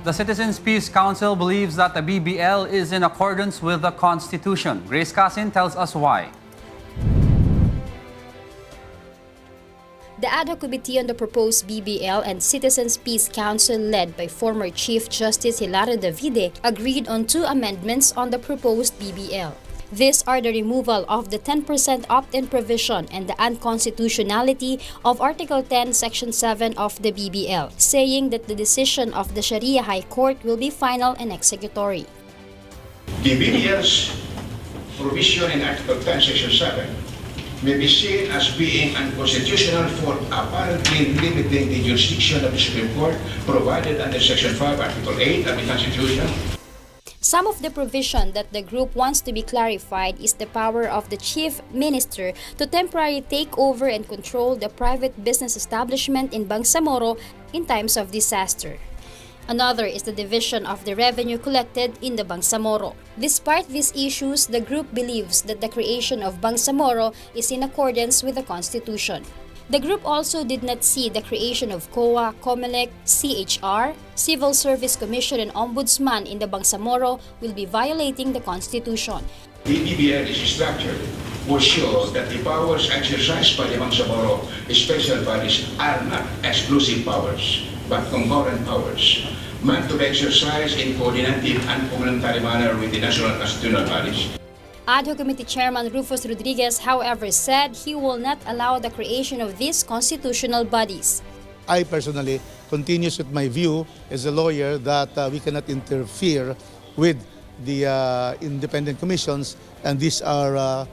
The Citizens Peace Council believes that the BBL is in accordance with the Constitution. Grace Casin tells us why. The ad hoc committee on the proposed BBL and Citizens Peace Council, led by former Chief Justice Hilario Davide, agreed on 2 amendments on the proposed BBL. These are the removal of the 10% opt-in provision and the unconstitutionality of Article 10, Section 7 of the BBL, saying that the decision of the Sharia High Court will be final and executory. The BBL's provision in Article 10, Section 7 may be seen as being unconstitutional for apparently limiting the jurisdiction of the Supreme Court provided under Section 5, Article 8 of the Constitution. Some of the provision that the group wants to be clarified is the power of the Chief Minister to temporarily take over and control the private business establishment in Bangsamoro in times of disaster. Another is the division of the revenue collected in the Bangsamoro. Despite these issues, the group believes that the creation of Bangsamoro is in accordance with the Constitution. The group also did not see the creation of COA, COMELEC, CHR, Civil Service Commission and Ombudsman in the Bangsamoro will be violating the Constitution. The BBL is structured will show that the powers exercised by the Bangsamoro special bodies are not exclusive powers, but concurrent powers, meant to be exercised in coordinated and complementary manner with the national constitutional bodies. Ad hoc Committee Chairman Rufus Rodriguez, however, said he will not allow the creation of these constitutional bodies. I personally continues with my view as a lawyer that we cannot interfere with the independent commissions, and these are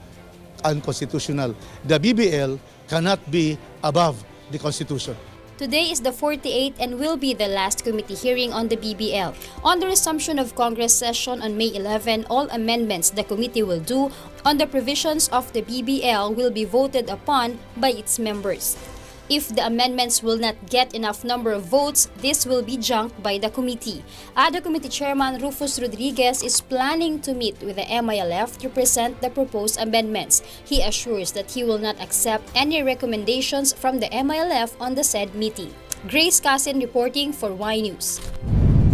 unconstitutional. The BBL cannot be above the Constitution. Today is the 48th and will be the last committee hearing on the BBL. On the resumption of Congress session on May 11, all amendments the committee will do on the provisions of the BBL will be voted upon by its members. If the amendments will not get enough number of votes, this will be junked by the committee. Ad hoc Committee Chairman Rufus Rodriguez is planning to meet with the MILF to present the proposed amendments. He assures that he will not accept any recommendations from the MILF on the said meeting. Grace Casin reporting for Y News.